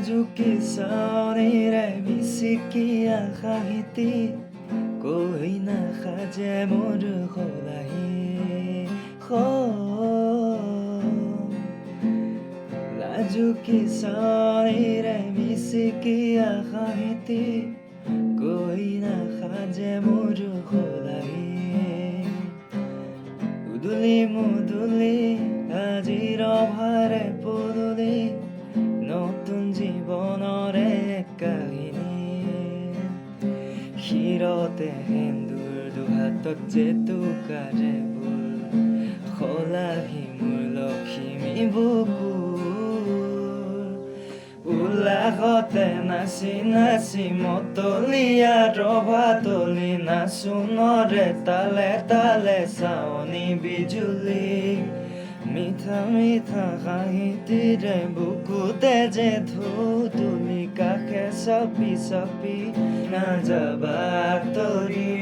লাজুকী চাৱনিৰে মিচিকিয়া হাঁহিতি কৈ নাসাজে মোৰ সলাহি লাজুকী চাৱনিৰে মিচিকিয়া হাঁহিতি কৈ নাসাজে মোৰ সলাহি উদুলি মুদুলি আজিৰ ভাৰে পদূলি নতুন জীৱনৰে কাহিনী শিৰতে সেন্দুৰ দুহাতত জেতুকাৰে বুল সলাহি মোৰ লখিমী বুকুৰ উল্লাসতে নাচি নাচি মতলীয়া ৰভাতলি নাচোনৰে তালে তালে চাৱনি বিজুলি মিঠা মিঠা হাঁহিতিৰে বুকুতে যে ধুতুলি কাষে চাপি চাপি নাযাবা তৰি